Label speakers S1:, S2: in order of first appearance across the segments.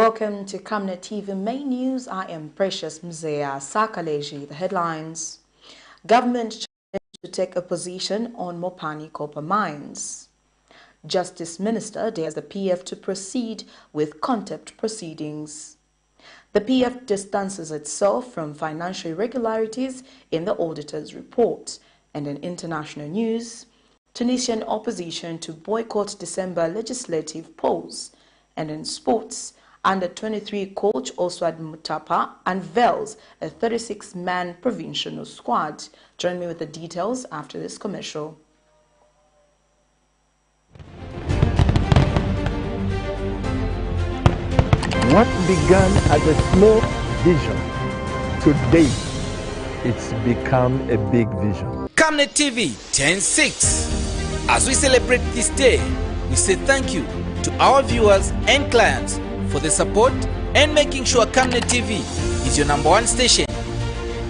S1: Welcome to Camnet TV Main News. I am Precious Mzea Sakaleji. The headlines. Government to take a position on MOPANI copper mines. Justice Minister dares the PF to proceed with contempt proceedings. The PF distances itself from financial irregularities in the auditor's report. And in international news, Tunisian opposition to boycott December legislative polls. And in sports, Under-23 coach OSWALD MUTAPA unveils a 36-man provisional squad. Join me with the details after this commercial.
S2: What began as a small vision, today it's become a big vision.
S3: Camnet TV 10/6. As we celebrate this day, we say thank you to our viewers and clients for the support and making sure Camnet TV is your #1 station.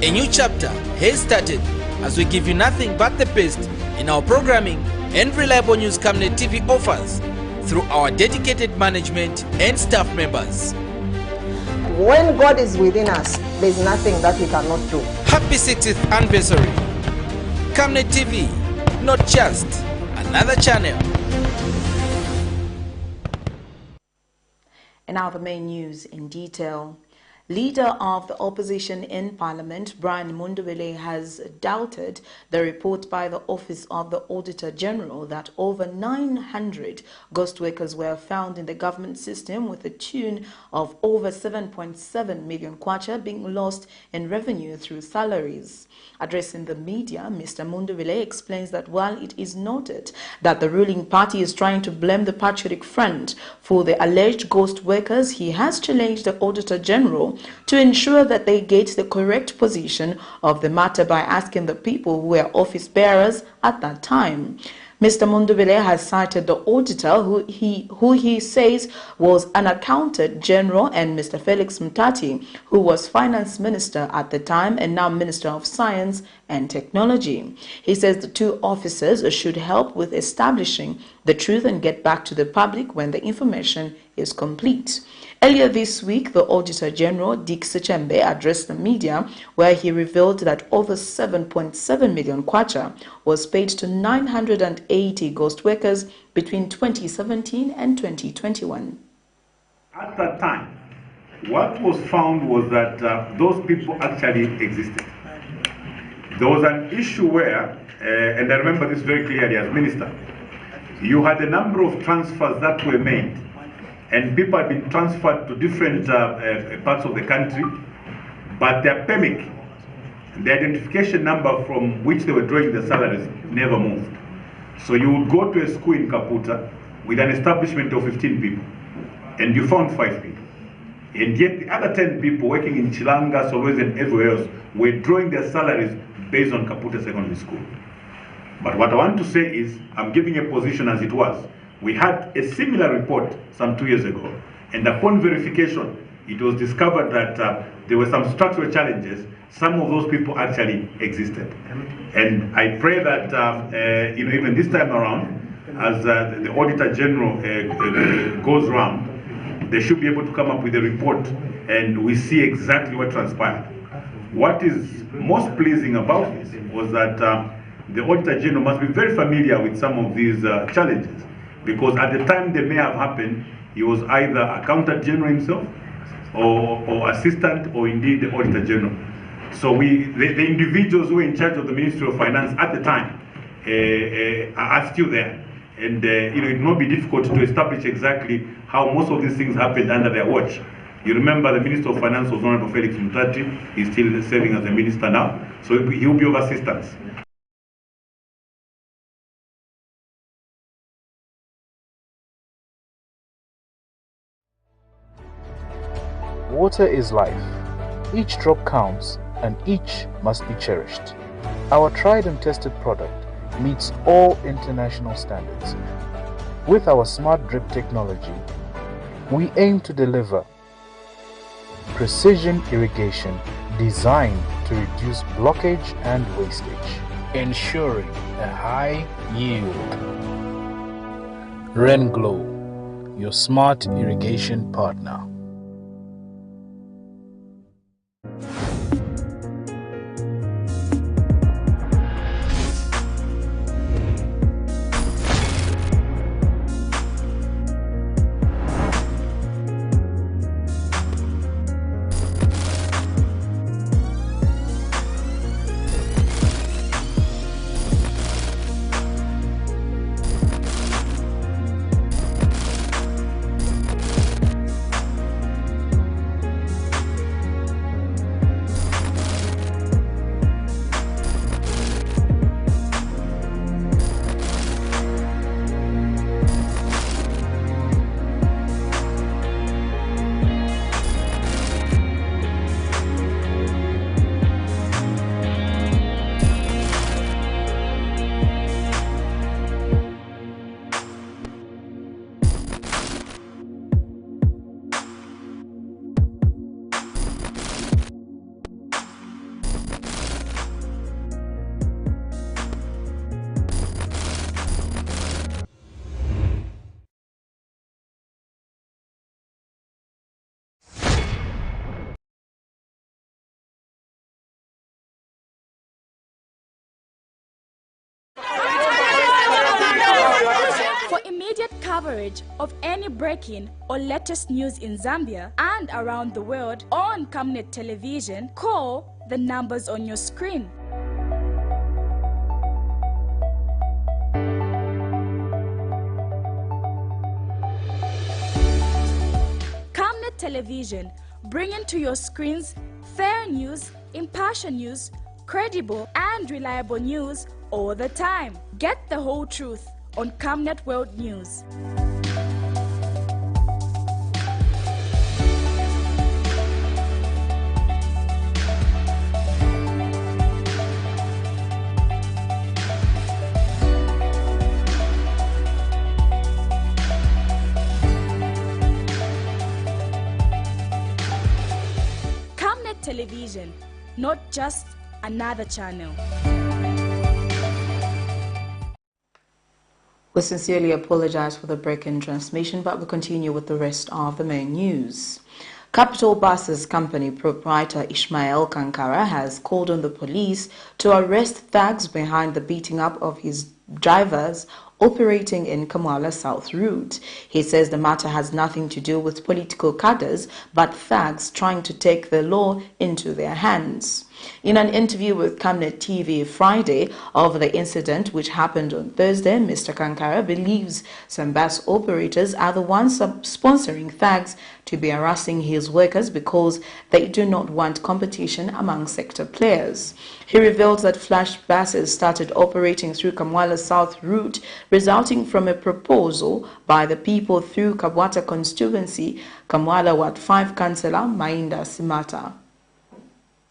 S3: A new chapter has started as we give you nothing but the best in our programming and reliable news Camnet TV offers through our dedicated management and staff members.
S4: When God is within us, there is nothing that we cannot do.
S3: Happy 60th anniversary. Camnet TV, not just another channel.
S1: And now the main news in detail. Leader of the opposition in Parliament, Brian Mundubile, has doubted the report by the Office of the Auditor General that over 900 ghost workers were found in the government system, with a tune of over 7.7 million kwacha being lost in revenue through salaries. Addressing the media, Mr. Mundubile explains that while it is noted that the ruling party is trying to blame the Patriotic Front for the alleged ghost workers, he has challenged the Auditor General to ensure that they get the correct position of the matter by asking the people who were office bearers at that time. Mr. Mundubile has cited the auditor, who he says was an accountant general, and Mr. Felix Mtati, who was finance minister at the time and now Minister of Science and Technology. He says the two officers should help with establishing the truth and get back to the public when the information is complete. Earlier this week, the Auditor General, Dick Sechembe, addressed the media where he revealed that over 7.7 million kwacha was paid to 980 ghost workers between 2017 and 2021.
S5: At that time, what was found was that those people actually existed. There was an issue where, and I remember this very clearly as minister, you had a number of transfers that were made, and people had been transferred to different parts of the country, but their PEMIC, the identification number from which they were drawing their salaries, never moved. So you would go to a school in Kaputa with an establishment of 15 people, and you found 5 people. And yet the other 10 people working in Chilanga, Solwezi, and everywhere else were drawing their salaries based on Kaputa Secondary School. But what I want to say is, I'm giving a position as it was. We had a similar report some 2 years ago, and upon verification, it was discovered that there were some structural challenges. Some of those people actually existed. And I pray that even this time around, as the Auditor General goes around, they should be able to come up with a report, and we see exactly what transpired. What is most pleasing about this was that the Auditor General must be very familiar with some of these challenges, because at the time they may have happened, he was either Accountant General himself, or assistant, or indeed the Auditor General. So the individuals who were in charge of the Ministry of Finance at the time are still there. And it will not be difficult to establish exactly how most of these things happened under their watch. You remember the Minister of Finance was Honorable Felix Mtati. He's still serving as a minister now, so he will be of assistance.
S6: Water is life. Each drop counts, and each must be cherished. Our tried and tested product meets all international standards. With our smart drip technology, we aim to deliver precision irrigation designed to reduce blockage and wastage, ensuring a high yield. Rain Glow, your smart irrigation partner.
S7: coverage of any breaking or latest news in Zambia and around the world on Camnet television, call the numbers on your screen. Camnet television, bringing to your screens fair news, impartial news, credible and reliable news all the time. Get the whole truth on Camnet World News. Camnet Television, not just another channel.
S1: We sincerely apologize for the break in transmission, but we continue with the rest of the main news. Capital Buses Company proprietor Ishmael Kankara has called on the police to arrest thugs behind the beating up of his drivers operating in Kamwala South route. He says the matter has nothing to do with political cadres, but thugs trying to take the law into their hands. In an interview with Camnet TV Friday over the incident which happened on Thursday, Mr. Kankara believes some bus operators are the ones sponsoring thugs to be harassing his workers because they do not want competition among sector players. He reveals that flash buses started operating through Kamwala South route, resulting from a proposal by the people through Kabwata constituency, Kamwala Ward 5 Councillor Mainda Simata.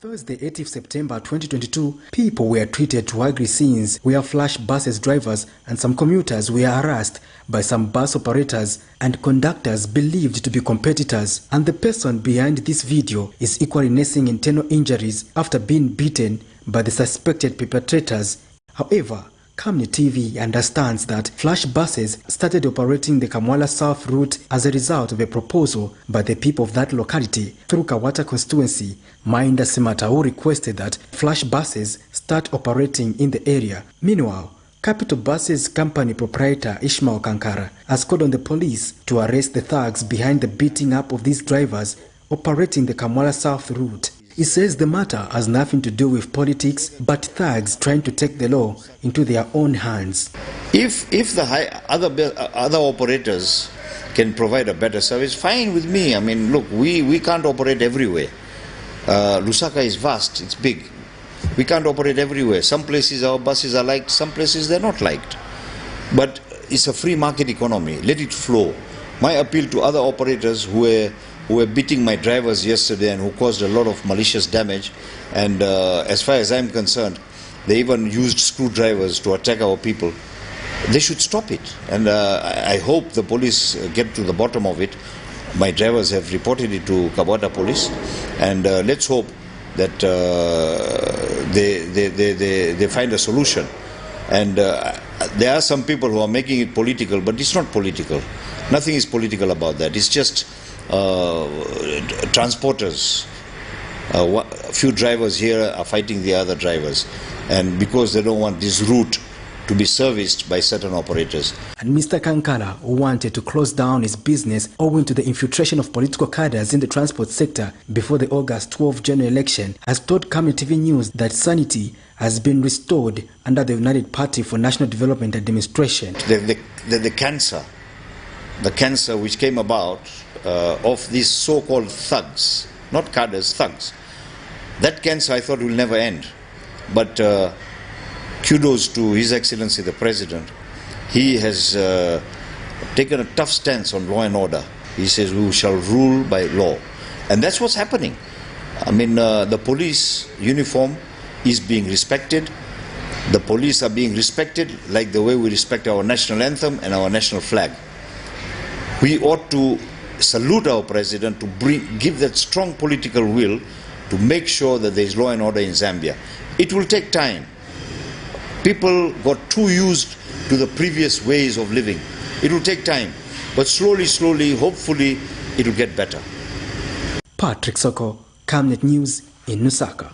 S8: Thursday, 18th September 2022, people were treated to ugly scenes where flash buses drivers and some commuters were harassed by some bus operators and conductors believed to be competitors. And the person behind this video is equally nursing internal injuries after being beaten by the suspected perpetrators. However, Camnet TV understands that flash buses started operating the Kamwala South route as a result of a proposal by the people of that locality through Kawata constituency. Mainda Simata, who requested that flash buses start operating in the area. Meanwhile, Capital Buses Company proprietor Ishmael Kankara has called on the police to arrest the thugs behind the beating up of these drivers operating the Kamwala South route. He says the matter has nothing to do with politics, but thugs trying to take the law into their own hands.
S9: If the other operators can provide a better service, fine with me. I mean, look, we can't operate everywhere. Lusaka is vast, it's big. We can't operate everywhere. Some places our buses are liked, some places they're not liked. But it's a free market economy. Let it flow. My appeal to other operators who were beating my drivers yesterday and who caused a lot of malicious damage, and as far as I'm concerned, they even used screwdrivers to attack our people. They should stop it, and I hope the police get to the bottom of it. My drivers have reported it to Kabwata police, and let's hope that they find a solution. And there are some people who are making it political, but it's not political. Nothing is political about that. It's just transporters. A few drivers here are fighting the other drivers, and because they don't want this route to be serviced by certain operators.
S8: And Mr. Kankara, who wanted to close down his business owing to the infiltration of political cadres in the transport sector before the August 12 general election, has told Camnet TV News that sanity has been restored under the United Party for National Development Administration.
S9: The cancer which came about of these so-called thugs, not cadres, thugs, that cancer I thought will never end. But kudos to His Excellency the President. He has taken a tough stance on law and order. He says we shall rule by law. And that's what's happening. I mean, the police uniform is being respected. The police are being respected like the way we respect our national anthem and our national flag. We ought to salute our President to give that strong political will to make sure that there is law and order in Zambia. It will take time. People got too used to the previous ways of living. It will take time, but slowly, hopefully, it will get better.
S8: Patrick Soko, Camnet News in Lusaka.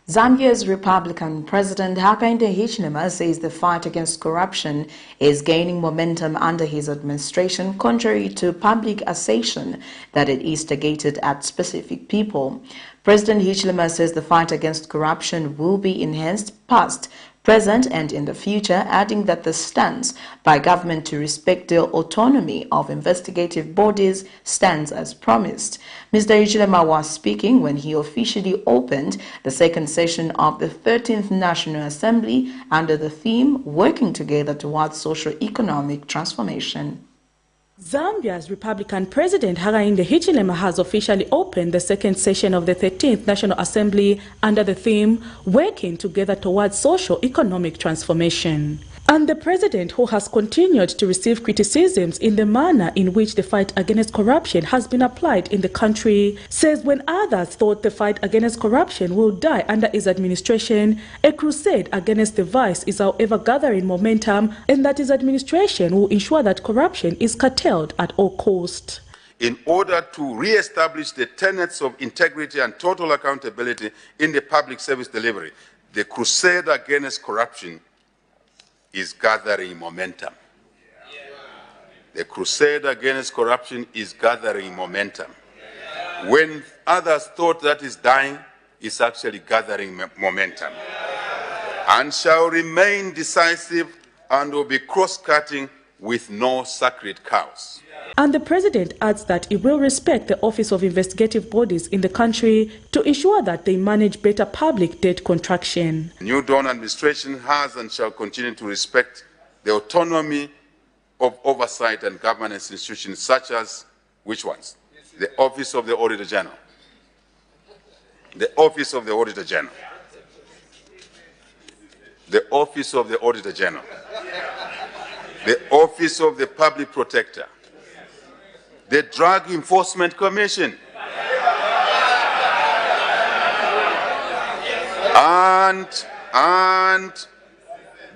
S1: Zambia's Republican President Hakainde Hichilema says the fight against corruption is gaining momentum under his administration, contrary to public assertion that it is targeted at specific people. President Hichilema says the fight against corruption will be enhanced past, present and in the future, adding that the stance by government to respect the autonomy of investigative bodies stands as promised. Mr. Hichilema was speaking when he officially opened the second session of the 13th National Assembly under the theme Working Together Towards Socio-Economic Transformation.
S10: Zambia's Republican President Hakainde Hichilema has officially opened the second session of the 13th National Assembly under the theme Working Together Towards Socio-Economic Transformation. And the president, who has continued to receive criticisms in the manner in which the fight against corruption has been applied in the country, says when others thought the fight against corruption will die under his administration, a crusade against the vice is however gathering momentum, and that his administration will ensure that corruption is curtailed at all costs.
S11: In order to re-establish the tenets of integrity and total accountability in the public service delivery, the crusade against corruption is gathering momentum. The crusade against corruption is gathering momentum. When others thought that is dying, it's actually gathering momentum. And shall remain decisive and will be cross-cutting with no sacred cows.
S10: And the president adds that he will respect the office of investigative bodies in the country to ensure that they manage better public debt contraction.
S11: The New Dawn administration has and shall continue to respect the autonomy of oversight and governance institutions such as, which ones? The Office of the Auditor General. The Office of the Auditor General. The Office of the Auditor General. The Office of the Public Protector. The Drug Enforcement Commission, and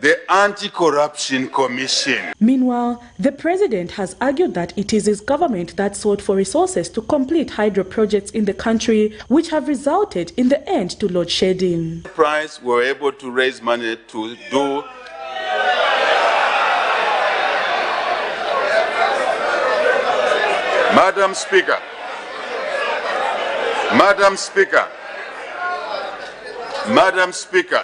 S11: the Anti-Corruption Commission.
S10: Meanwhile, the president has argued that it is his government that sought for resources to complete hydro projects in the country, which have resulted in the end to load shedding.
S11: Price were able to raise money to do Madam Speaker,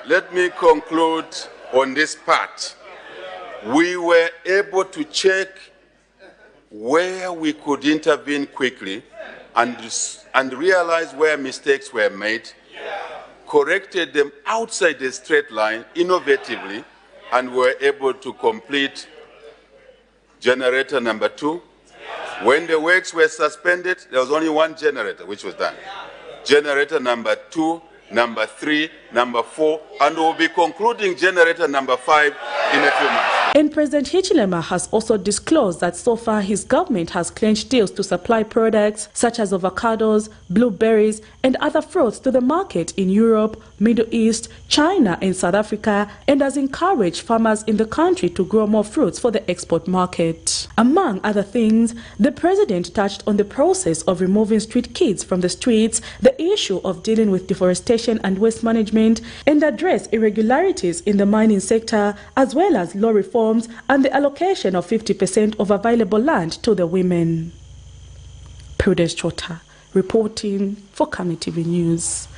S11: let me conclude on this part. We were able to check where we could intervene quickly and realize where mistakes were made, corrected them outside the straight line innovatively, and were able to complete generator number 2. When the works were suspended, there was only one generator which was done. Generator number 2, number 3, number 4, and we'll be concluding generator number 5 in a few months.
S10: And President Hichilema has also disclosed that so far his government has clinched deals to supply products such as avocados, blueberries, and other fruits to the market in Europe, Middle East, China, and South Africa, and has encouraged farmers in the country to grow more fruits for the export market. Among other things, the president touched on the process of removing street kids from the streets, the issue of dealing with deforestation and waste management, and address irregularities in the mining sector, as well as law reforms and the allocation of 50% of available land to the women. Prudence Chota, reporting for Camnet TV News.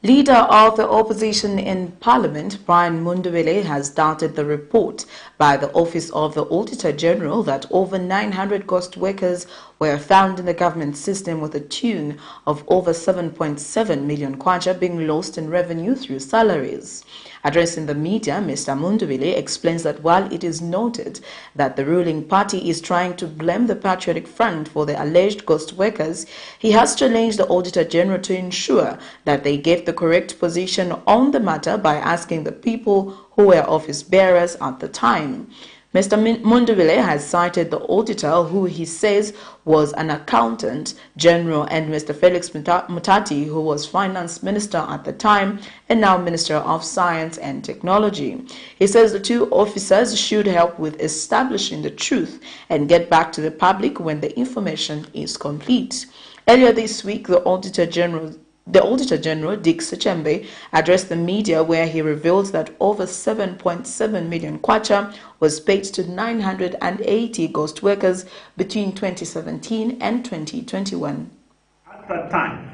S1: Leader of the opposition in Parliament, Brian Mundubele, has doubted the report by the Office of the Auditor General that over 900 ghost workers were found in the government system with a tune of over 7.7 million kwacha being lost in revenue through salaries. Addressing the media, Mr. Mundubele explains that while it is noted that the ruling party is trying to blame the Patriotic Front for the alleged ghost workers, he has challenged the Auditor General to ensure that they gave the correct position on the matter by asking the people who were office bearers at the time. Mr. Mundubele has cited the auditor, who he says was an accountant general, and Mr. Felix Mutati, who was finance minister at the time and now Minister of Science and Technology. He says the two officers should help with establishing the truth and get back to the public when the information is complete. Earlier this week, the Auditor General The Auditor General, Dick Sechembe, addressed the media where he revealed that over 7.7 million kwacha was paid to 980 ghost workers between 2017 and 2021.
S5: At that time,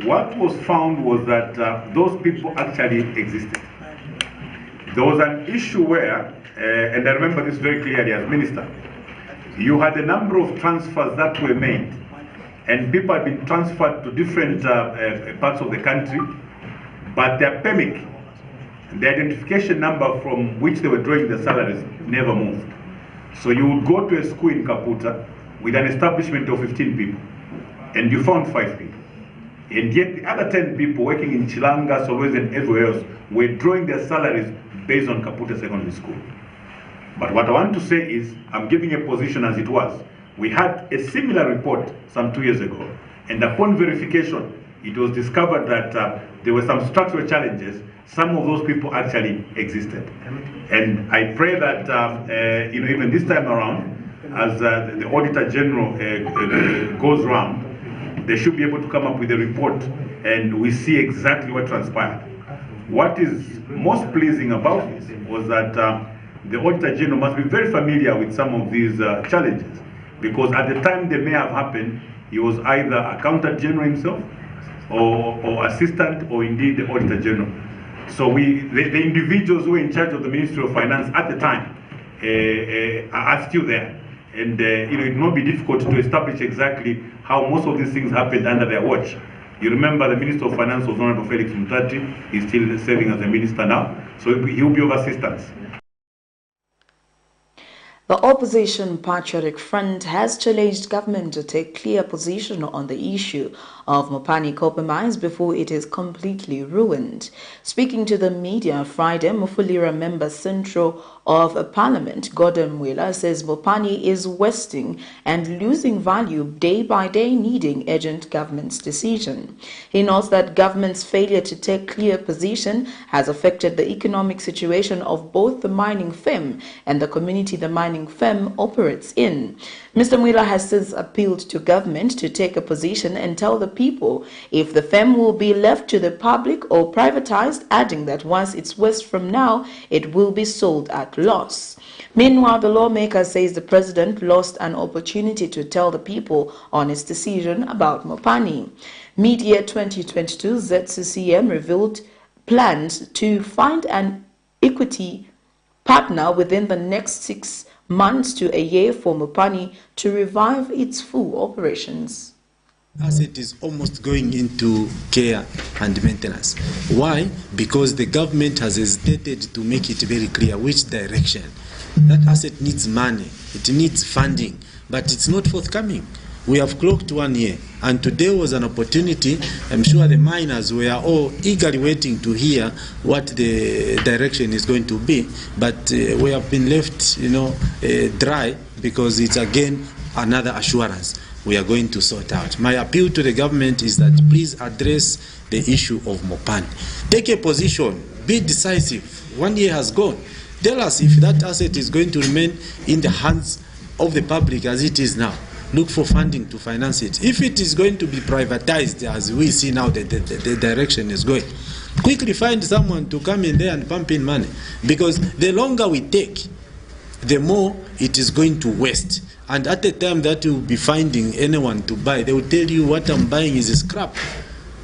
S5: what was found was that those people actually existed. There was an issue where, and I remember this very clearly as minister, you had a number of transfers that were made, and people had been transferred to different parts of the country, but their PEMIC, the identification number from which they were drawing their salaries, never moved. So you would go to a school in Kaputa with an establishment of 15 people, and you found 5 people. And yet the other 10 people working in Chilanga, Solwezi, and everywhere else were drawing their salaries based on Kaputa Secondary School. But what I want to say is, I'm giving a position as it was. We had a similar report some 2 years ago, and upon verification, it was discovered that there were some structural challenges. Some of those people actually existed. And I pray that even this time around, as the Auditor General goes around, they should be able to come up with a report, and we see exactly what transpired. What is most pleasing about this was that the Auditor General must be very familiar with some of these challenges, because at the time they may have happened, he was either Accountant General himself, or Assistant, or indeed the Auditor General. So the individuals who were in charge of the Ministry of Finance at the time are still there. And it will not be difficult to establish exactly how most of these things happened under their watch. You remember the Minister of Finance was Honorable Felix Mutati. He's still serving as a minister now, so he'll be of assistance.
S1: The Opposition Patriotic Front has challenged government to take clear position on the issue of MOPANI copper mines before it is completely ruined. Speaking to the media Friday, Mufulira member Central of Parliament, Gordon Mwila, says MOPANI is wasting and losing value day by day, needing urgent government's decision. He notes that government's failure to take clear position has affected the economic situation of both the mining firm and the community the mining firm operates in. Mr. Mwila has since appealed to government to take a position and tell the people if the firm will be left to the public or privatized, adding that once it's west from now, it will be sold at loss. Meanwhile, the lawmaker says the president lost an opportunity to tell the people on his decision about MOPANI. Mid-year 2022, ZCCM revealed plans to find an equity partner within the next 6 months to a year for MOPANI to revive its full operations.
S12: Asset is almost going into care and maintenance. Why? Because the government has hesitated to make it very clear which direction. That asset needs money, it needs funding, but it's not forthcoming. We have clocked 1 year, and today was an opportunity. I'm sure the miners were all eagerly waiting to hear what the direction is going to be, but we have been left, dry, because it's again another assurance we are going to sort out. My appeal to the government is that please address the issue of MOPANI. Take a position, be decisive. 1 year has gone. Tell us if that asset is going to remain in the hands of the public as it is now. Look for funding to finance it. If it is going to be privatized, as we see now the direction is going, quickly find someone to come in there and pump in money, because the longer we take, the more it is going to waste. And at the time that you will be finding anyone to buy, they will tell you what I'm buying is a scrap.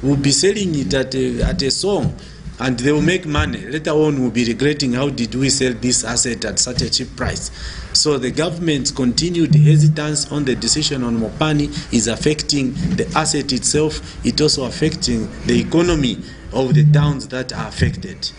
S12: We'll be selling it at a song, and they will make money. Later on, we'll be regretting how did we sell this asset at such a cheap price. So the government's continued hesitance on the decision on MOPANI is affecting the asset itself. It's also affecting the economy of the towns that are affected.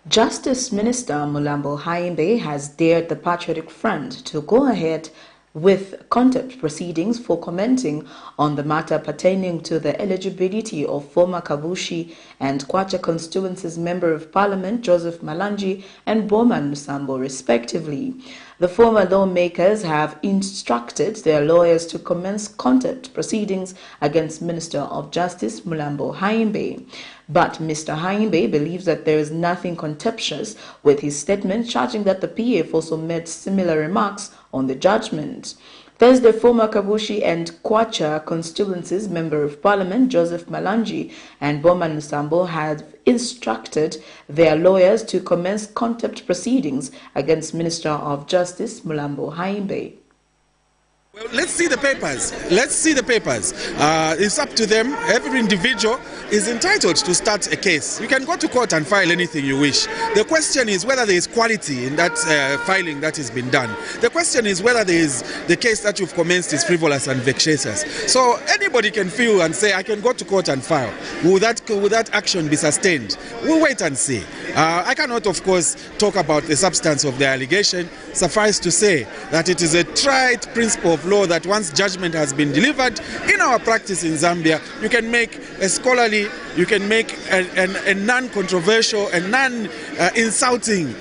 S1: Justice Minister Mulambo Haimbe has dared the Patriotic Front to go ahead with contempt proceedings for commenting on the matter pertaining to the eligibility of former Kabushi and Kwacha constituencies Member of Parliament Joseph Malanji and Bowman Lusambo respectively. The former lawmakers have instructed their lawyers to commence contempt proceedings against Minister of Justice Mulambo Haimbe. But Mr. Haimbe believes that there is nothing contemptuous with his statement, charging that the PF also made similar remarks on the judgment. Thursday, former Kabushi and Kwacha constituencies Member of Parliament Joseph Malangi and Boma Nsambo have instructed their lawyers to commence contempt proceedings against Minister of Justice Mulambo Haimbe.
S13: Well, let's see the papers. Let's see the papers. It's up to them. Every individual is entitled to start a case. You can go to court and file anything you wish. The question is whether there is quality in that filing that has been done. The question is whether there is the case that you've commenced is frivolous and vexatious. So anybody can feel and say, I can go to court and file. Will that action be sustained? We'll wait and see. I cannot, of course, talk about the substance of the allegation. Suffice to say that it is a tried principle of law that once judgment has been delivered, in our practice in Zambia, you can make a scholarly, you can make a non-controversial and non-insulting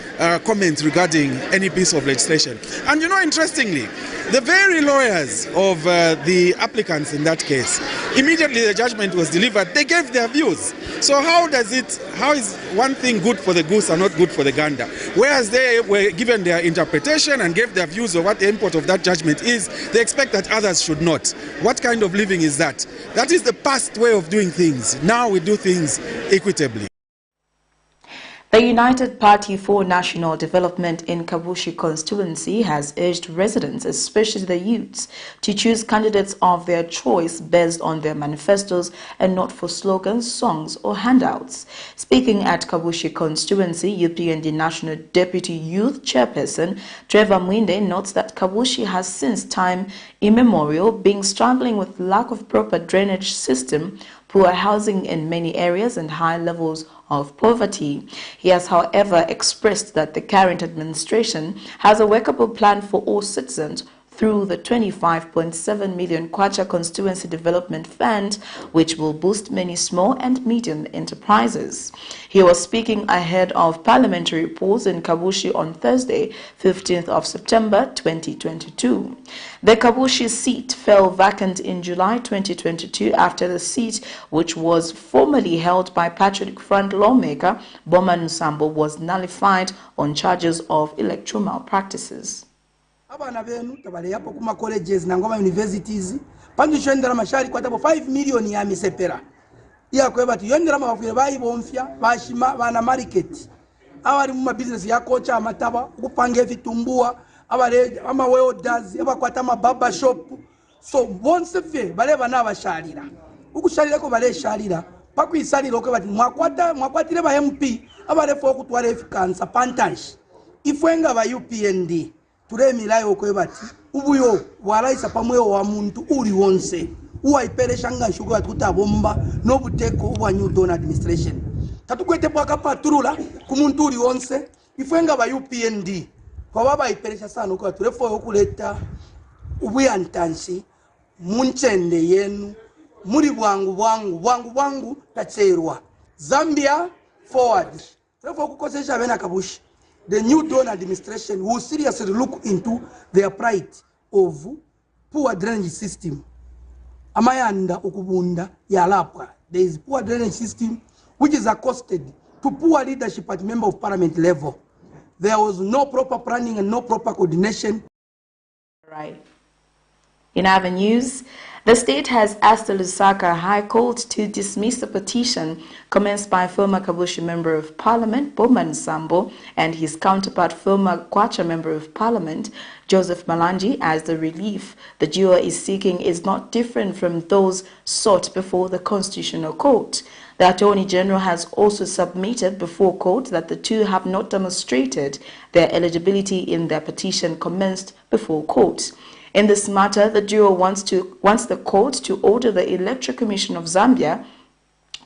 S13: comment regarding any piece of legislation. And you know, interestingly, the very lawyers of the applicants in that case, immediately the judgment was delivered, they gave their views. So how is one thing good for the goose and not good for the gander? Whereas they were given their interpretation and gave their views of what the import of that judgment is, they expect that others should not. What kind of living is that? That is the past way of doing things. Now we do things equitably.
S1: The United Party for National Development in Kabushi constituency has urged residents, especially the youths, to choose candidates of their choice based on their manifestos and not for slogans, songs or handouts. Speaking at Kabushi constituency, UPND National Deputy Youth Chairperson Trevor Mwinde notes that Kabushi has since time immemorial been struggling with lack of proper drainage system, poor housing in many areas and high levels of poverty. He has, however, expressed that the current administration has a workable plan for all citizens through the 25.7 million Kwacha Constituency Development Fund, which will boost many small and medium enterprises. He was speaking ahead of parliamentary reports in Kabushi on Thursday, 15th of September 2022. The Kabushi seat fell vacant in July 2022 after the seat, which was formerly held by Patriotic Front lawmaker Boma Nsambo, was nullified on charges of electoral malpractices.
S14: Abana benu tabaleyapo kuma colleges na ngoma universities pandishendera mashari kwa tabo 5 million ya misepera iya kweba tuyondera mabafire bayibomfya bashima bana market abari mu business ya kocha amataba kupanga vitumbua abare ama welders abakwata mababa shop so bonse fe bale bana basharira ukusharira ko bale sharira pakwisalira ko bati mwakwatire ba MP abare fo kutware efikansa pantage ifwenga ba UPND turemirayo kwebati ubuyo waraisa pamweyo wa muntu uri wonse uwaiperesha ngashuko atutabomba nobuteko wa new don administration tatukwete paka patrula kumuntu uri wonse ifenga ba UPND kwa baba iperesha sana uko turefo okuleta ubuyantansi munchende yenu muri bwangu tacherwa Zambia forward turefo kukosesha bena Kabushi. The new Dawn administration will seriously look into their plight of poor drainage system. Amayanda ukubunda yalapwa. There is poor drainage system which is accosted to poor leadership at member of parliament level. There was no proper planning and no proper coordination.
S1: Right. In other news, the state has asked the Lusaka High Court to dismiss the petition commenced by former Kabushi Member of Parliament Boma Nsambo and his counterpart former Kwacha Member of Parliament Joseph Malangi, as the relief the duo is seeking is not different from those sought before the Constitutional Court. The Attorney General has also submitted before court that the two have not demonstrated their eligibility in their petition commenced before court. In this matter, the duo wants the court to order the Electoral Commission of Zambia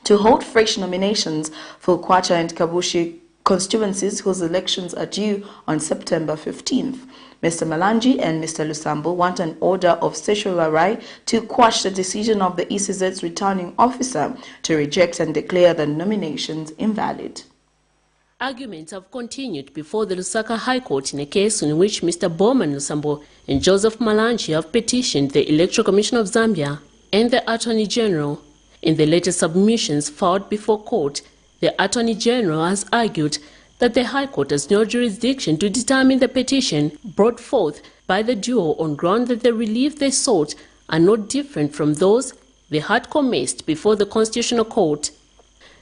S1: to hold fresh nominations for Kwacha and Kabushi constituencies whose elections are due on September 15th. Mr. Malangi and Mr. Lusambo want an order of certiorari to quash the decision of the ECZ's returning officer to reject and declare the nominations invalid.
S15: Arguments have continued before the Lusaka High Court in a case in which Mr. Boma Nsambo and Joseph Malangi have petitioned the Electoral Commission of Zambia and the Attorney General. In the latest submissions filed before court, the Attorney General has argued that the High Court has no jurisdiction to determine the petition brought forth by the duo on ground that the relief they sought are not different from those they had commenced before the Constitutional Court.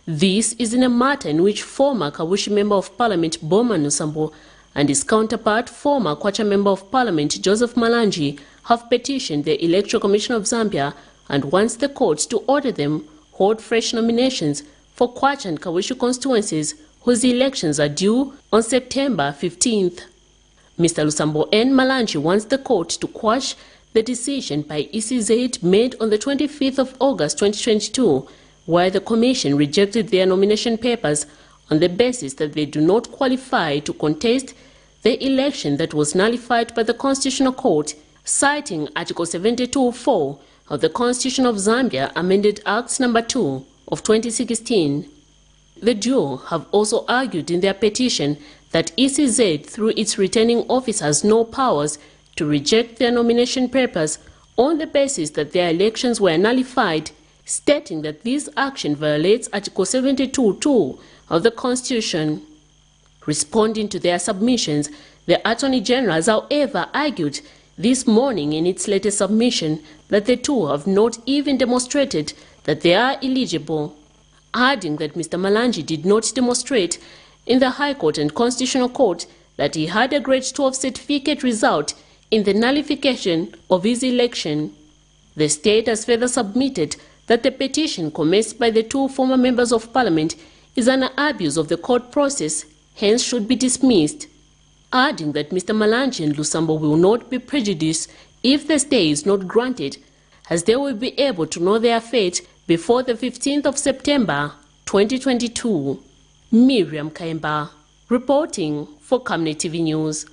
S15: This is in a matter in which former Kabushi Member of Parliament Boma Nusambo and his counterpart, former Kwacha Member of Parliament Joseph Malanji, have petitioned the Electoral Commission of Zambia and wants the court to order them hold fresh nominations for Kwacha and Kabushi constituencies whose elections are due on September 15th. Mr. Lusambo N. Malanji wants the court to quash the decision by ECZ made on the 25th of August 2022, where the commission rejected their nomination papers on the basis that they do not qualify to contest the election that was nullified by the Constitutional Court, citing Article 72(4) of the Constitution of Zambia Amended Acts No. 2 of 2016. The duo have also argued in their petition that ECZ, through its returning office, has no powers to reject their nomination papers on the basis that their elections were nullified, stating that this action violates Article 72(2) of the Constitution. Responding to their submissions, the Attorney General has however argued this morning in its latest submission that the two have not even demonstrated that they are eligible, adding that Mr. Malanji did not demonstrate in the High Court and Constitutional Court that he had a grade 12 certificate result in the nullification of his election. The state has further submitted that the petition commenced by the two former members of Parliament is an abuse of the court process, hence should be dismissed, adding that Mr. Malanji and Lusambo will not be prejudiced if the stay is not granted, as they will be able to know their fate before the 15th of September 2022. Miriam Kaimba, reporting for Camnet TV News.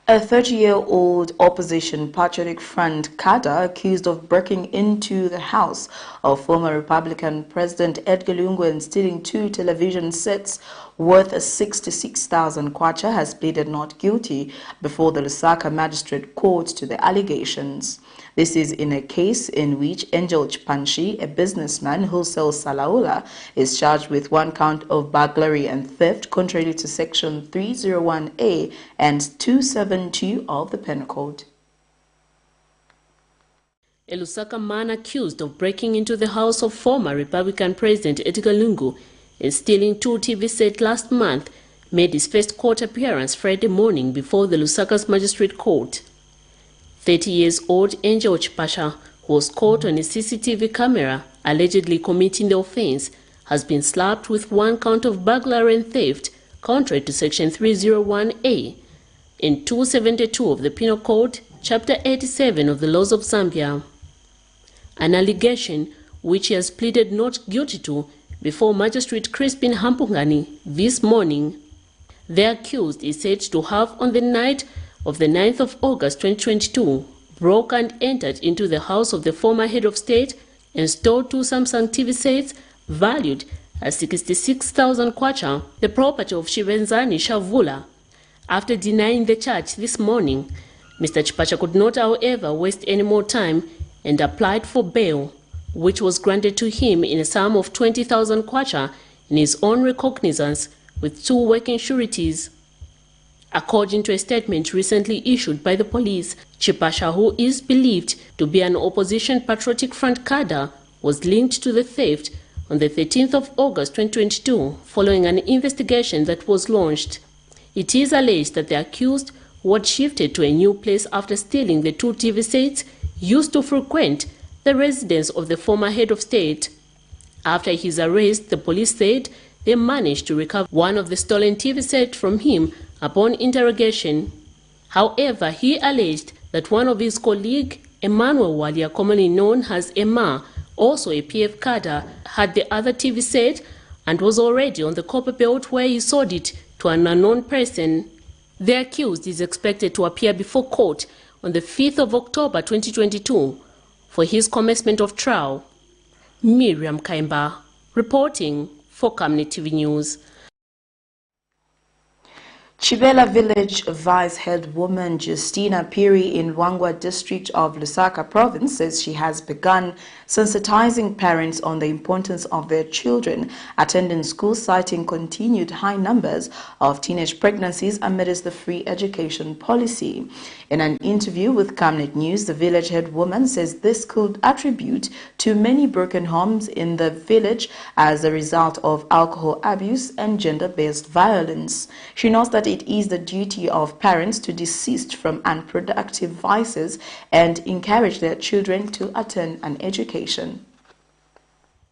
S1: A 30-year-old opposition Patriotic Front cadre accused of breaking into the house of former Republican President Edgar Lungu and stealing 2 television sets worth 66,000 kwacha has pleaded not guilty before the Lusaka Magistrate Court to the allegations. This is in a case in which Angel Chipanshi, a businessman who sells salaula, is charged with 1 count of burglary and theft contrary to Section 301A and 272 of the Penal Code.
S15: A Lusaka man accused of breaking into the house of former Republican President Edgar Lungu and stealing 2 TV sets last month made his first court appearance Friday morning before the Lusaka's Magistrate Court. 30-year-old Angel Chipasha, who was caught on a CCTV camera allegedly committing the offense, has been slapped with 1 count of burglary and theft, contrary to Section 301A and 272 of the Penal Code, Chapter 87 of the Laws of Zambia. An allegation which he has pleaded not guilty to before Magistrate Crispin Hampungani this morning. The accused is said to have, on the night of the 9th of August 2022, broke and entered into the house of the former head of state and stole 2 Samsung TV sets valued at 66,000 kwacha, the property of Shivenzani Shavula. After denying the charge this morning, Mr. Chipacha could not, however, waste any more time and applied for bail, which was granted to him in a sum of 20,000 kwacha in his own recognizance with 2 working sureties. According to a statement recently issued by the police, Chipasha, who is believed to be an opposition Patriotic Front cadre, was linked to the theft on the 13th of August 2022 following an investigation that was launched. It is alleged that the accused, who had shifted to a new place after stealing the 2 TV sets, used to frequent the residence of the former head of state. After his arrest, the police said they managed to recover 1 of the stolen TV sets from him upon interrogation. However, he alleged that 1 of his colleagues, Emmanuel Walia, commonly known as Emma, also a PF cadre, had the other TV set and was already on the copper belt where he sold it to an unknown person. The accused is expected to appear before court on the 5th of October 2022 for his commencement of trial. Miriam Kaimba, reporting for Camnet TV News.
S1: Chibela Village Vice Head Woman Justina Piri in Wangwa district of Lusaka province says she has begun sensitizing parents on the importance of their children attending school, citing continued high numbers of teenage pregnancies amidst the free education policy. In an interview with Camnet News, the village head woman says this could attribute to many broken homes in the village as a result of alcohol abuse and gender-based violence. She notes that it is the duty of parents to desist from unproductive vices and encourage their children to attend an education.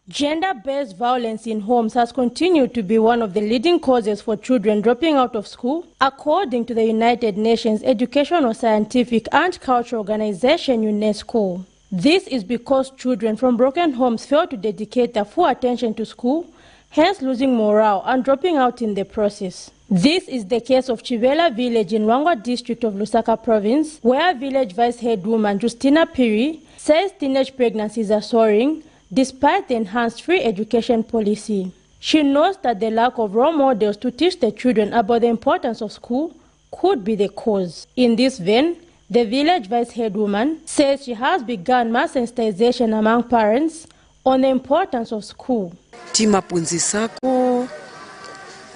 S16: Gender-based violence in homes has continued to be one of the leading causes for children dropping out of school, according to the United Nations Educational, Scientific and Cultural Organization, UNESCO. This is because children from broken homes fail to dedicate their full attention to school, hence losing morale and dropping out in the process. This is the case of Chibela Village in Wangwa district of Lusaka province, where village vice head woman Justina Piri says teenage pregnancies are soaring despite the enhanced free education policy. She notes that the lack of role models to teach the children about the importance of school could be the cause. In this vein, the village vice head woman says she has begun mass sensitization among parents on the importance of school.
S17: Timapunzisako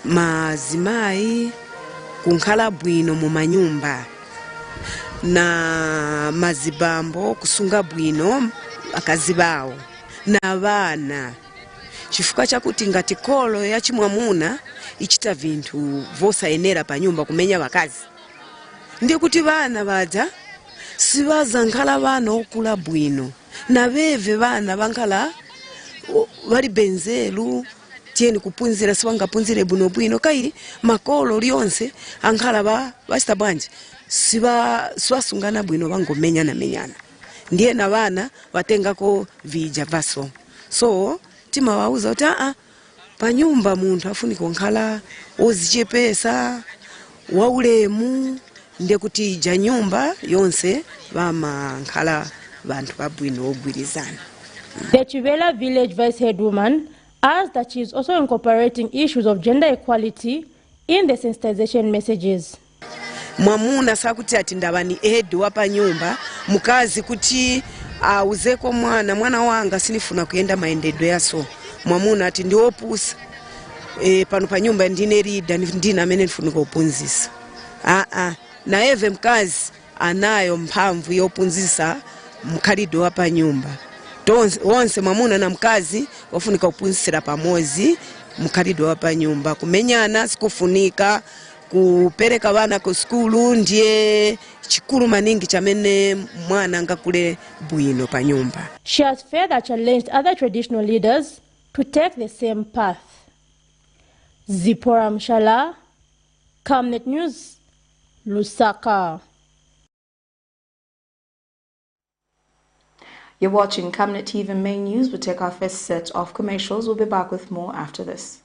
S17: mazimai kunkhala bwino mu manyumba na mazibambo kusunga bwino akazi bawo na bana chifuka chakuti ngati kolo ya chimwamuna ichita vintu vosayenera pa nyumba kumenya bakazi ndiye kuti bana baja sibaza nkhala bana okula bwino na beve bana bankhala bali benzelu tieni kupunzira siwangapunzire buno bwino kairi makolo lyonse ankhala bachita bwanje swasungana bwino bangomenya na menyana ndiye na bana batengako vija baso so tima wauza uti pa nyumba muntu afunika nkhala ozichepesa waulemu ndiye kuti ija nyumba yonse bama nkhala bantu babwino ogwirizana.
S16: The Chibela village vice head woman adds that she is also incorporating issues of gender equality in the sensitization messages.
S17: Mwamuna sakuti ati ndabani head wapa nyumba mukazi kuti uzeko mwana wanga sinifuna kuyenda maendedo yaso mwamuna ati ndi opusa pano pa nyumba ndine leader ndina amene nifunika kupunzisa na eve mkazi anayo mphamvu yopunzisa mkhalido wapa nyumba wonse mwamuna na mkazi wafunika kupunzisira pamozi mkhalido wapa nyumba kumenyana sikufunika kupereka bana ku skulu ndiye chikulu maningi chamene mwana ngakule bwino pa nyumba.
S16: She has further challenged other traditional leaders to take the same path. Zipora Mshala, Camnet News, Lusaka.
S1: You're watching Camnet TV Main News. We'll take our first set of commercials. We'll be back with more after this.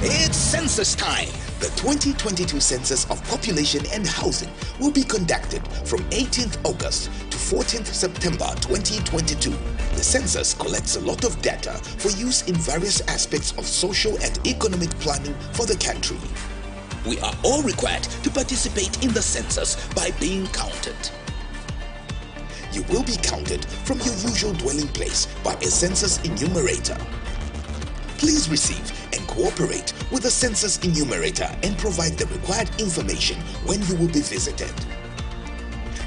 S18: It's census time. The 2022 Census of Population and Housing will be conducted from 18th August to 14th September 2022. The census collects a lot of data for use in various aspects of social and economic planning for the country. We are all required to participate in the census by being counted. You will be counted from your usual dwelling place by a census enumerator. Please receive and cooperate with the census enumerator and provide the required information when you will be visited.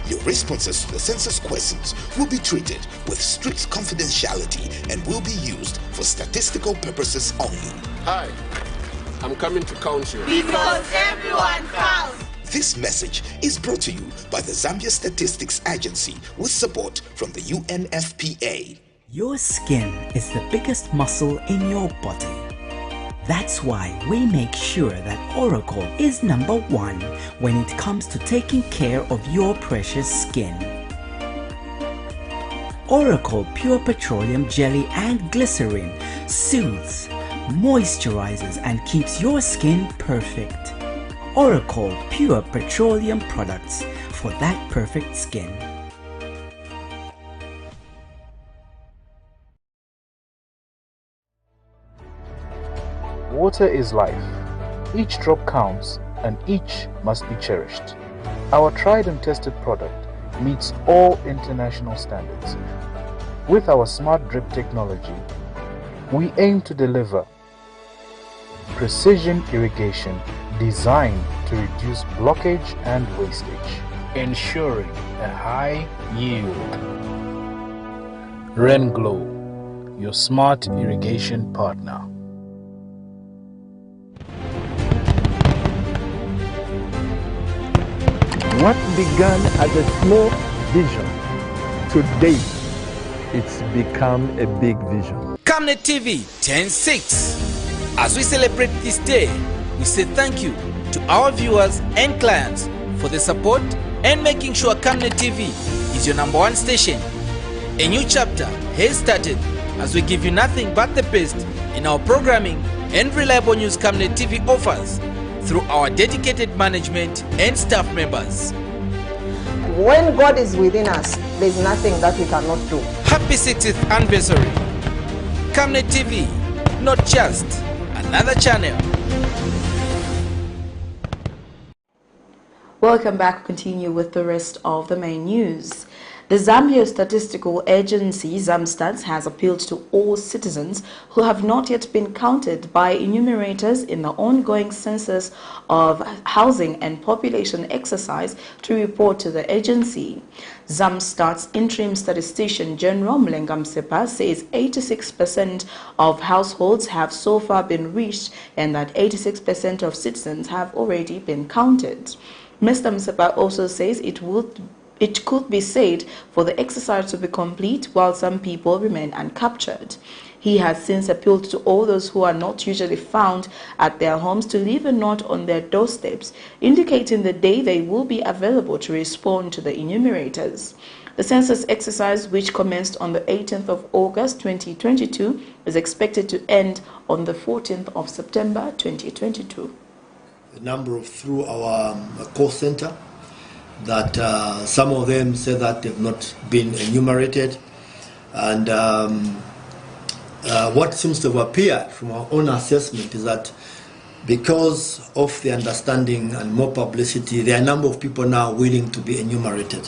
S18: Your responses to the census questions will be treated with strict confidentiality and will be used for statistical purposes only.
S19: Hi, I'm coming to count you.
S20: Because everyone counts.
S18: This message is brought to you by the Zambia Statistics Agency with support from the UNFPA.
S21: Your skin is the biggest muscle in your body. That's why we make sure that Oracle is #1 when it comes to taking care of your precious skin. Oracle Pure Petroleum Jelly and Glycerin soothes, moisturizes and keeps your skin perfect. Oracle Pure Petroleum products for that perfect skin.
S6: Water is life. Each drop counts and each must be cherished. Our tried and tested product meets all international standards. With our smart drip technology, we aim to deliver precision irrigation designed to reduce blockage and wastage, ensuring a high yield. RenGlow, your smart irrigation partner.
S2: What began as a small vision, today it's become a big vision.
S3: Camnet TV 10/6. As we celebrate this day, we say thank you to our viewers and clients for the support and making sure Camnet TV is your #1 station. A new chapter has started as we give you nothing but the best in our programming and reliable news Camnet TV offers through our dedicated management and staff members.
S4: When God is within us, there's nothing that we cannot do.
S3: Happy 60th anniversary. Camnet TV, not just another channel.
S1: Welcome back. Continue with the rest of the main news. The Zambia Statistical Agency, ZAMSTATS, has appealed to all citizens who have not yet been counted by enumerators in the ongoing census of housing and population exercise to report to the agency. ZAMSTATS interim statistician General Mlenga Msepa says 86% of households have so far been reached and that 86% of citizens have already been counted. Mr. Msepa also says it could be said for the exercise to be complete while some people remain uncaptured. He has since appealed to all those who are not usually found at their homes to leave a note on their doorsteps indicating the day they will be available to respond to the enumerators. The census exercise, which commenced on the 18th of August 2022, is expected to end on the 14th of September 2022.
S22: A number through our call center that some of them say that they've not been enumerated, and what seems to have appeared from our own assessment is that because of the understanding and more publicity, there are a number of people now willing to be enumerated,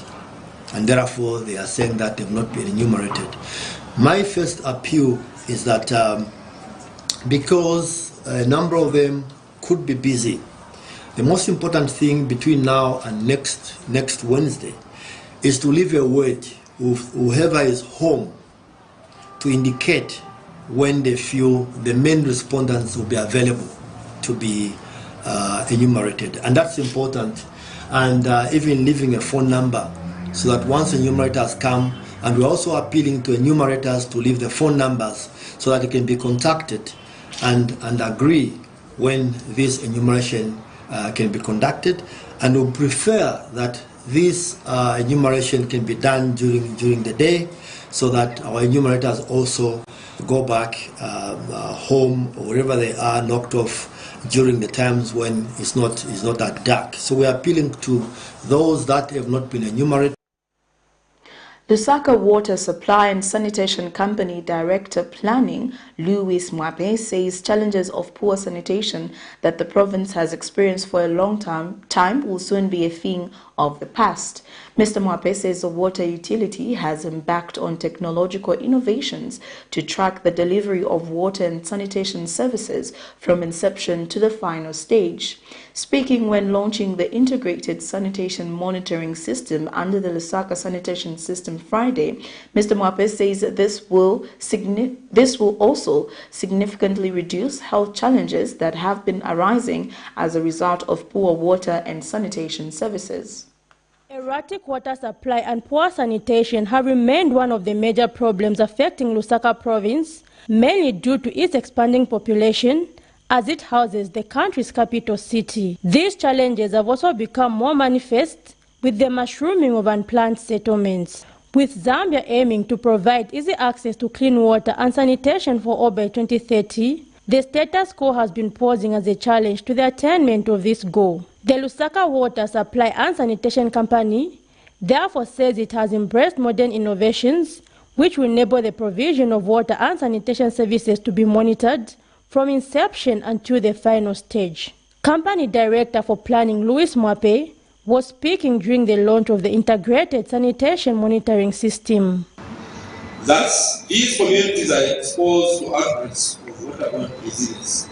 S22: and therefore they are saying that they've not been enumerated. My first appeal is that because a number of them could be busy, the most important thing between now and next Wednesday is to leave a word with whoever is home to indicate when they feel the main respondents will be available to be enumerated. And that's important. And even leaving a phone number so that once enumerators come, and we're also appealing to enumerators to leave the phone numbers so that they can be contacted and agree when this enumeration can be conducted, and we prefer that this enumeration can be done during the day so that our enumerators also go back home or wherever they are, knocked off during the times when it's not that dark. So we are appealing to those that have not been enumerated.
S1: Lusaka Water Supply and Sanitation Company Director Planning, Louis Mwape, says challenges of poor sanitation that the province has experienced for a long time will soon be a thing of the past. Mr. Mwape says the water utility has embarked on technological innovations to track the delivery of water and sanitation services from inception to the final stage. Speaking when launching the integrated sanitation monitoring system under the Lusaka Sanitation System Friday, Mr. Mwape says that this will also significantly reduce health challenges that have been arising as a result of poor water and sanitation services.
S16: Erratic water supply and poor sanitation have remained one of the major problems affecting Lusaka province, mainly due to its expanding population as it houses the country's capital city. These challenges have also become more manifest with the mushrooming of unplanned settlements. With Zambia aiming to provide easy access to clean water and sanitation for all by 2030, the status quo has been posing as a challenge to the attainment of this goal. The Lusaka Water Supply and Sanitation Company therefore says it has embraced modern innovations which will enable the provision of water and sanitation services to be monitored, from inception until the final stage. Company Director for Planning Louis Mwape was speaking during the launch of the Integrated Sanitation Monitoring System.
S7: Thus, these communities are exposed to outbreaks of waterborne diseases.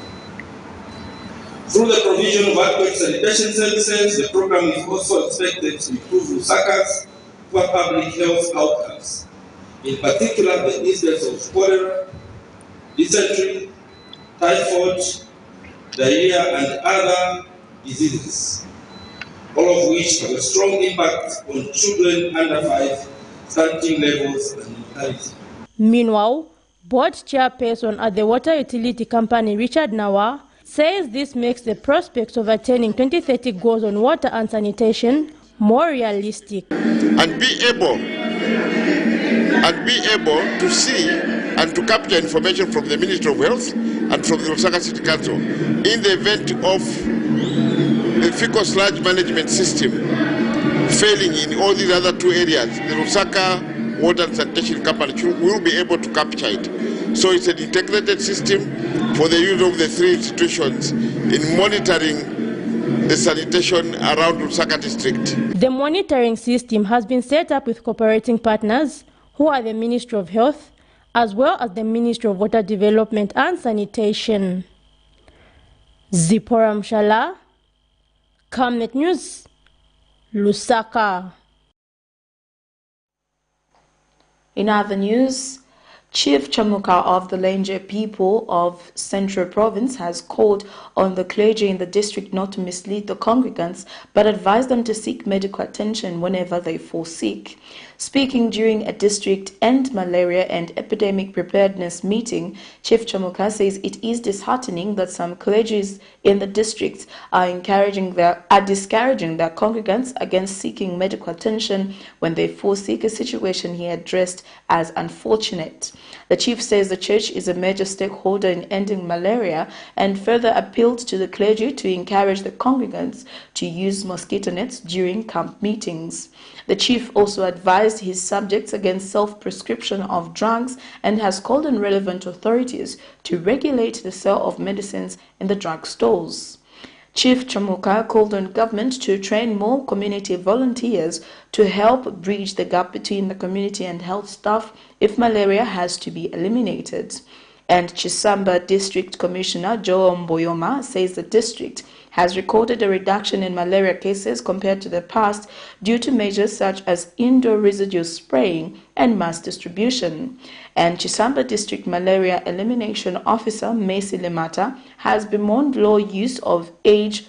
S7: Through the provision of adequate sanitation services, the program is also expected to improve Lusaka's poor public health outcomes, in particular the incidence of cholera, dysentery, typhoid, diarrhea, and other diseases, all of which have a strong impact on children under 5, stunting levels, and mortality.
S16: Meanwhile, board chairperson at the water utility company, Richard Nawa, says this makes the prospects of attaining 2030 goals on water and sanitation more realistic.
S9: And be able to see and to capture information from the Ministry of Health and from the Lusaka City Council in the event of the fecal sludge management system failing in all these other 2 areas. The Lusaka Water and Sanitation Company will be able to capture it. So it's an integrated system for the use of the 3 institutions in monitoring the sanitation around Lusaka district.
S16: The monitoring system has been set up with cooperating partners who are the Ministry of Health as well as the Ministry of Water Development and Sanitation. Zipporah Mshala, Camnet News, Lusaka.
S1: In other news, Chief Chamuka of the Lenje people of Central Province has called on the clergy in the district not to mislead the congregants, but advised them to seek medical attention whenever they fall sick. Speaking during a district end malaria and epidemic preparedness meeting, Chief Chamuka says it is disheartening that some clergies in the district are discouraging their congregants against seeking medical attention when they fall sick, a situation he addressed as unfortunate. The chief says the church is a major stakeholder in ending malaria and further appealed to the clergy to encourage the congregants to use mosquito nets during camp meetings. The chief also advised his subjects against self-prescription of drugs and has called on relevant authorities to regulate the sale of medicines in the drug stores. Chief Chamuka called on government to train more community volunteers to help bridge the gap between the community and health staff if malaria has to be eliminated. And Chisamba District Commissioner Joe Mboyoma says the district has recorded a reduction in malaria cases compared to the past due to measures such as indoor residue spraying and mass distribution. And Chisamba District Malaria Elimination Officer Macy Lemata has bemoaned low use age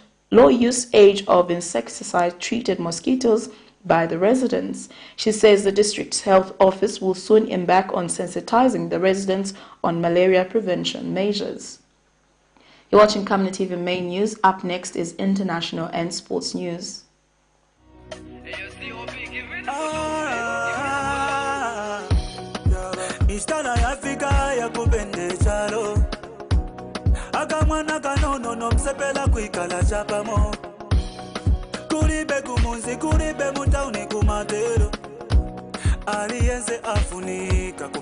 S1: of insecticide-treated mosquitoes by the residents. She says the district's health office will soon embark on sensitizing the residents on malaria prevention measures. You're watching Camnet TV Main News. Up next is international and sports news.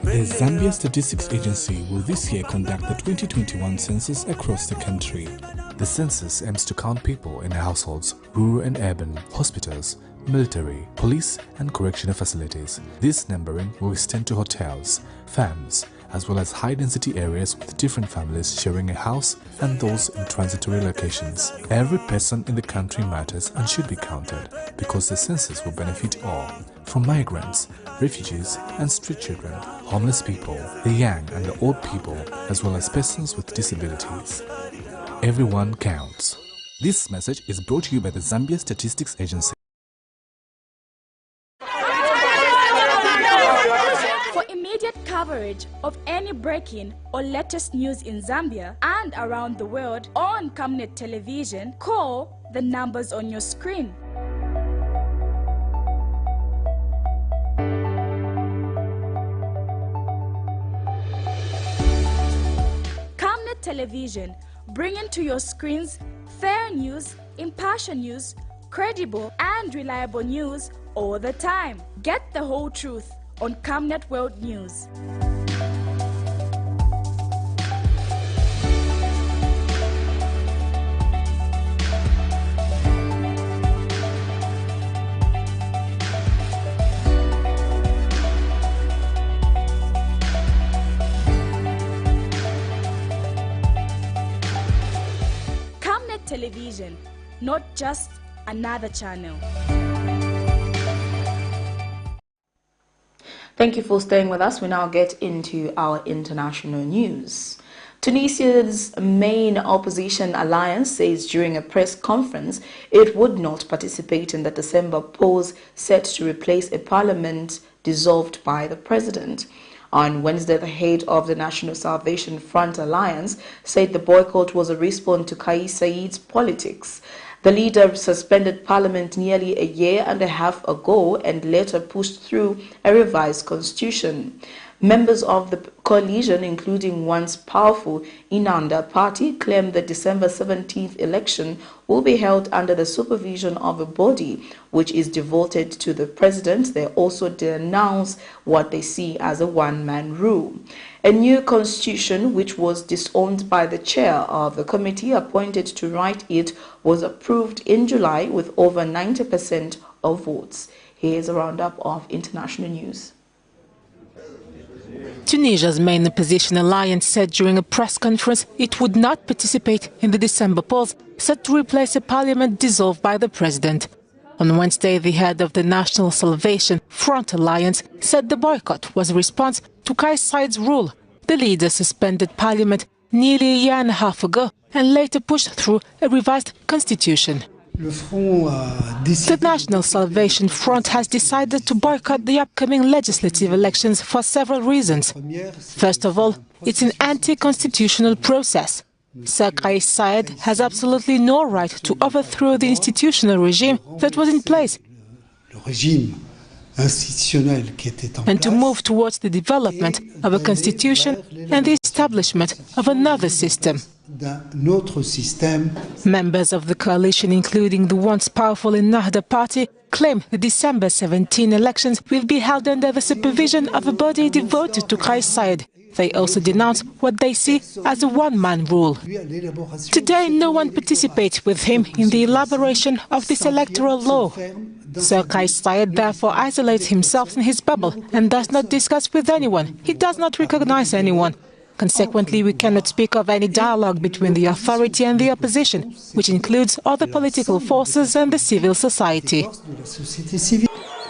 S23: The Zambia Statistics Agency will this year conduct the 2021 census across the country. The census aims to count people in households, rural and urban, hospitals, military, police and correctional facilities. This numbering will extend to hotels, farms, as well as high-density areas with different families sharing a house and those in transitory locations. Every person in the country matters and should be counted because the census will benefit all, from migrants, refugees and street children, homeless people, the young and the old people, as well as persons with disabilities. Everyone counts. This message is brought to you by the Zambia Statistics Agency.
S24: For immediate coverage of any breaking or latest news in Zambia and around the world on Camnet Television, call the numbers on your screen. Camnet Television, bringing to your screens fair news, impartial news, credible and reliable news all the time. Get the whole truth on Camnet World News. Television, not just another channel.
S1: Thank you for staying with us. We now get into our international news. Tunisia's main opposition alliance says during a press conference it would not participate in the December pause set to replace a parliament dissolved by the president. On Wednesday, the head of the National Salvation Front Alliance said the boycott was a response to Kais Saied's politics. The leader suspended parliament nearly a year and a half ago and later pushed through a revised constitution. Members of the coalition, including once powerful Inanda party, claim the December 17th election will be held under the supervision of a body which is devoted to the president. They also denounce what they see as a one-man rule. A new constitution, which was disowned by the chair of the committee appointed to write it, was approved in July with over 90% of votes. Here's a roundup of international news.
S5: Tunisia's main opposition alliance said during a press conference it would not participate in the December pause set to replace a parliament dissolved by the president. On Wednesday, the head of the National Salvation Front Alliance said the boycott was a response to Kais Saied's rule. The leader suspended parliament nearly a year and a half ago and later pushed through a revised constitution. The National Salvation Front has decided to boycott the upcoming legislative elections for several reasons. First of all, it's an anti-constitutional process. Sir Kais Saied has absolutely no right to overthrow the institutional regime that was in place and to move towards the development of a constitution and the establishment of another system. Members of the coalition, including the once powerful Ennahda party, claim the December 17 elections will be held under the supervision of a body devoted to Kais Saied. They also denounce what they see as a one-man rule. Today, no one participates with him in the elaboration of this electoral law. Sir Kais Saied therefore isolates himself in his bubble and does not discuss with anyone. He does not recognize anyone. Consequently, we cannot speak of any dialogue between the authority and the opposition, which includes other political forces and the civil society.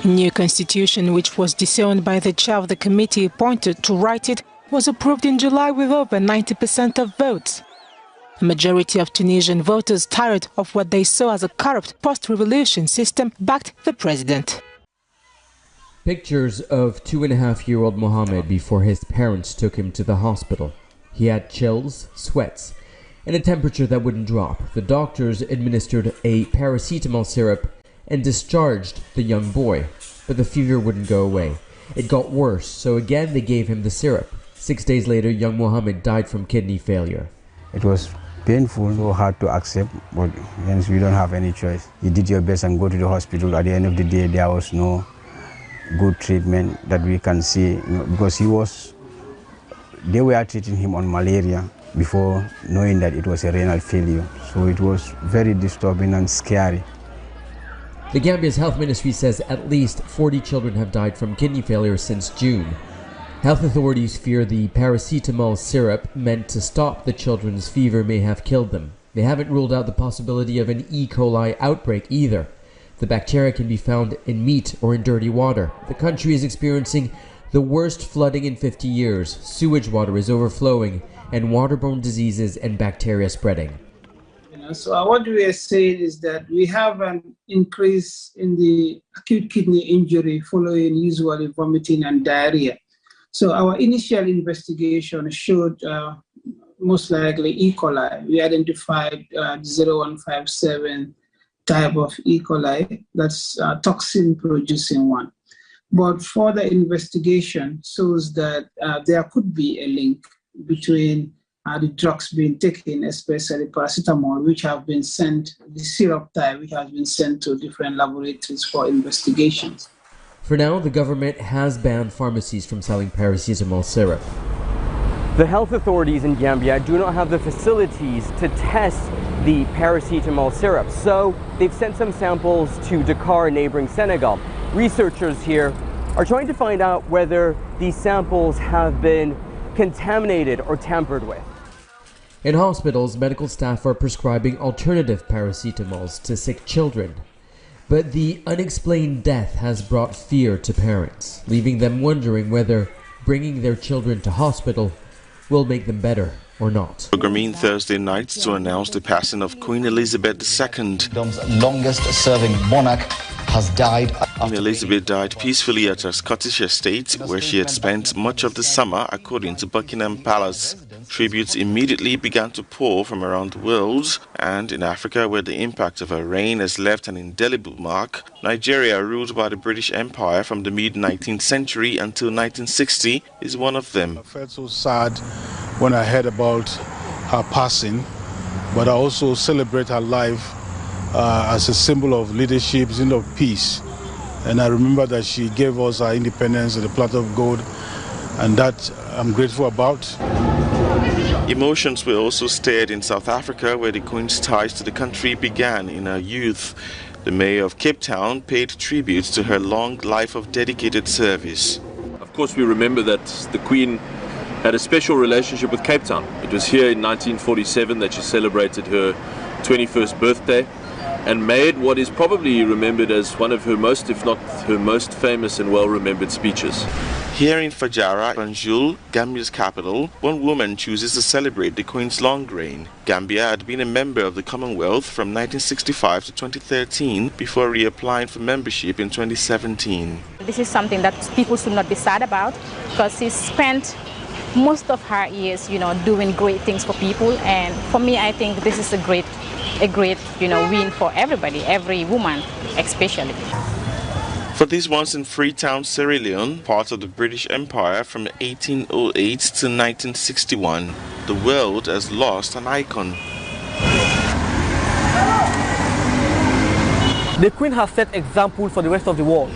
S5: A new constitution, which was disowned by the chair of the committee appointed to write it, was approved in July with over 90% of votes. A majority of Tunisian voters, tired of what they saw as a corrupt post-revolution system, backed the president.
S8: Pictures of 2.5-year-old Mohammed before his parents took him to the hospital. He had chills, sweats, and a temperature that wouldn't drop. The doctors administered a paracetamol syrup and discharged the young boy, but the fever wouldn't go away. It got worse, so again they gave him the syrup. 6 days later, young Mohammed died from kidney failure.
S10: It was painful, so hard to accept, but hence we don't have any choice. You did your best and go to the hospital. At the end of the day, there was no good treatment that we can see, because they were treating him on malaria before knowing that it was a renal failure. So it was very disturbing and scary.
S8: The Gambia's health ministry says at least 40 children have died from kidney failure since June. Health authorities fear the paracetamol syrup meant to stop the children's fever may have killed them. They haven't ruled out the possibility of an E. coli outbreak either. The bacteria can be found in meat or in dirty water. The country is experiencing the worst flooding in 50 years. Sewage water is overflowing and waterborne diseases and bacteria spreading.
S11: So what we are saying is that we have an increase in the acute kidney injury following usually vomiting and diarrhea. So our initial investigation showed most likely E. coli. We identified 0157 type of E. coli, that's a toxin-producing one. But further investigation shows that there could be a link between the drugs being taken, especially paracetamol, which have been sent, the syrup type, which has been sent to different laboratories for investigations.
S8: For now, the government has banned pharmacies from selling paracetamol syrup.
S25: The health authorities in Gambia do not have the facilities to test the paracetamol syrup, so they've sent some samples to Dakar, neighboring Senegal. Researchers here are trying to find out whether these samples have been contaminated or tampered with.
S8: In hospitals, medical staff are prescribing alternative paracetamols to sick children. But the unexplained death has brought fear to parents, leaving them wondering whether bringing their children to hospital will make them better or not.
S12: Programming Thursday night to announce the passing of Queen Elizabeth II.
S13: The longest-serving monarch has died.
S12: Queen Elizabeth died peacefully at her Scottish estate, where she had spent much of the summer, according to Buckingham Palace. Tributes immediately began to pour from around the world, and in Africa, where the impact of her reign has left an indelible mark, Nigeria, ruled by the British Empire from the mid-19th century until 1960, is one of them.
S14: I felt so sad when I heard about her passing, but I also celebrate her life as a symbol of leadership, symbol of peace. And I remember that she gave us our independence and the platter of gold, and that I'm grateful about.
S12: Emotions were also stirred in South Africa, where the Queen's ties to the country began in her youth. The mayor of Cape Town paid tribute to her long life of dedicated service.
S15: Of course, we remember that the Queen had a special relationship with Cape Town. It was here in 1947 that she celebrated her 21st birthday and made what is probably remembered as one of her most, if not her most famous and well-remembered speeches.
S12: Here in Fajara, Banjul, Gambia's capital, one woman chooses to celebrate the Queen's long reign. Gambia had been a member of the Commonwealth from 1965 to 2013 before reapplying for membership in 2017.
S17: This is something that people should not be sad about, because she spent most of her years, doing great things for people, and for me, I think this is a great, win for everybody, every woman, especially.
S12: For this once in Freetown, Sierra Leone, part of the British Empire from 1808 to 1961, the world has lost an icon.
S26: The Queen has set example for the rest of the world.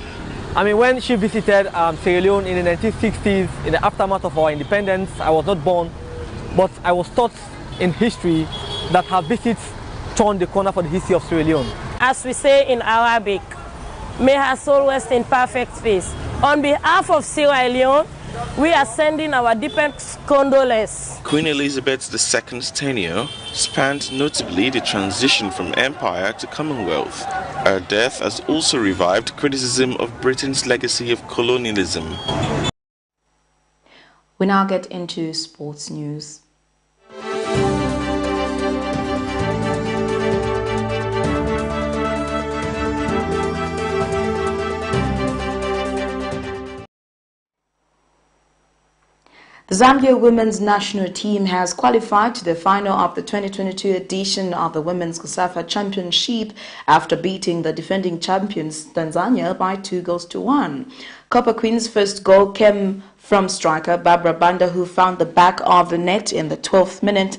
S26: I mean, when she visited Sierra Leone in the 1960s, in the aftermath of our independence, I was not born, but I was taught in history that her visits turned the corner for the history of Sierra Leone.
S27: As we say in Arabic, may her soul rest in perfect peace. On behalf of Sierra Leone, we are sending our deepest condolences.
S12: Queen Elizabeth II's tenure spanned notably the transition from empire to Commonwealth. Her death has also revived criticism of Britain's legacy of colonialism.
S1: We now get into sports news. The Zambia women's national team has qualified to the final of the 2022 edition of the Women's COSAFA Championship after beating the defending champions Tanzania by 2-1. Copper Queen's first goal came from striker Barbara Banda, who found the back of the net in the 12th minute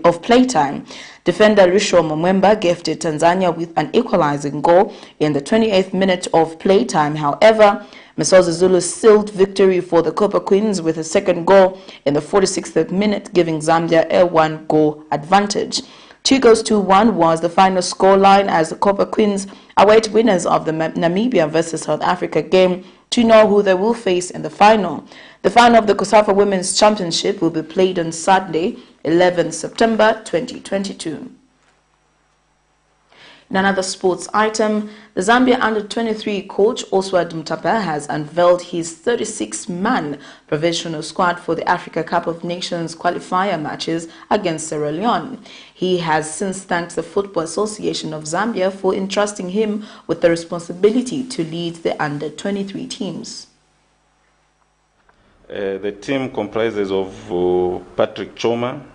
S1: of playtime. Defender Risho Mwemba gifted Tanzania with an equalizing goal in the 28th minute of playtime. However, Msozi Zulu sealed victory for the Copper Queens with a second goal in the 46th minute, giving Zambia a 1-goal advantage. 2-1 was the final scoreline as the Copper Queens await winners of the Namibia versus South Africa game to know who they will face in the final. The final of the COSAFA Women's Championship will be played on Saturday, 11 September 2022. In another sports item, the Zambia under-23 coach OSWALD MUTAPA has unveiled his 36-man provisional squad for the Africa Cup of Nations qualifier matches against Sierra Leone. He has since thanked the Football Association of Zambia for entrusting him with the responsibility to lead the under-23 teams.
S28: The team comprises of Patrick Choma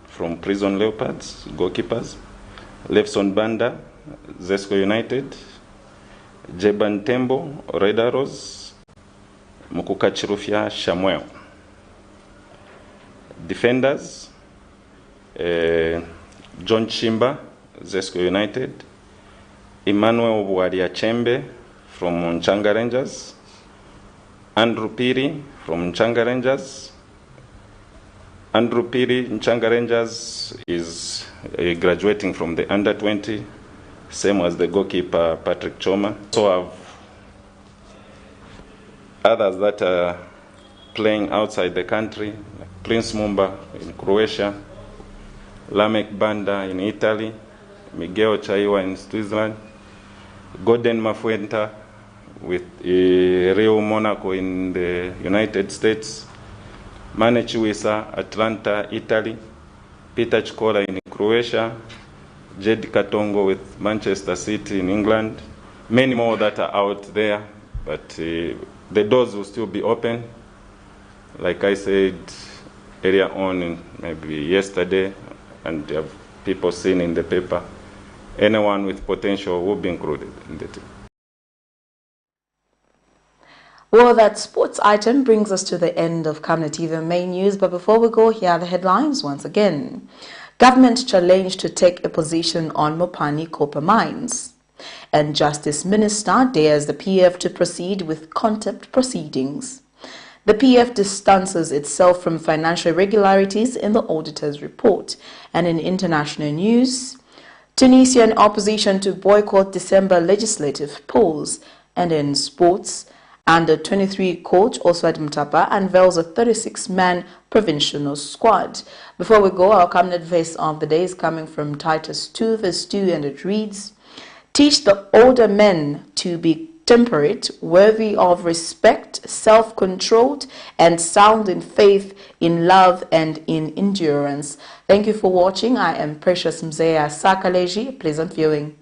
S28: from Prison Leopards, goalkeepers, Lefson Banda, Zesco United, Jeban Tembo, Red Arrows, Mukukachirufia, Shamuel. Defenders, John Chimba, Zesco United, Emmanuel Wadia Chembe from Nchanga Rangers, Andrew Piri from Nchanga Rangers. Andrew Piri, Nchanga Rangers, is graduating from the under-20, same as the goalkeeper Patrick Choma. So have others that are playing outside the country, like Prince Mumba in Croatia, Lamek Banda in Italy, Miguel Chaiwa in Switzerland, Gordon Mafuenta with Rio Monaco in the United States, Mane Chiwisa, Atlanta, Italy, Peter Chikola in Croatia, Jed Katongo with Manchester City in England, many more that are out there, but the doors will still be open. Like I said earlier on, maybe yesterday, and have people seen in the paper, anyone with potential will be included in the team.
S1: Well, that sports item brings us to the end of Camnet TV main news, but before we go, here are the headlines once again. Government challenged to take a position on MOPANI copper mines. And Justice Minister dares the PF to proceed with contempt proceedings. The PF distances itself from financial irregularities in the auditor's report. And in international news, Tunisian opposition to boycott December legislative polls. And in sports, Under-23 coach OSWALD MUTAPA unveils a 36-man provincial squad. Before we go, our Camnet verse of the day is coming from Titus 2 verse 2, and it reads, "Teach the older men to be temperate, worthy of respect, self-controlled, and sound in faith, in love, and in endurance." Thank you for watching. I am Precious Mzea Sakaleji. Pleasant viewing.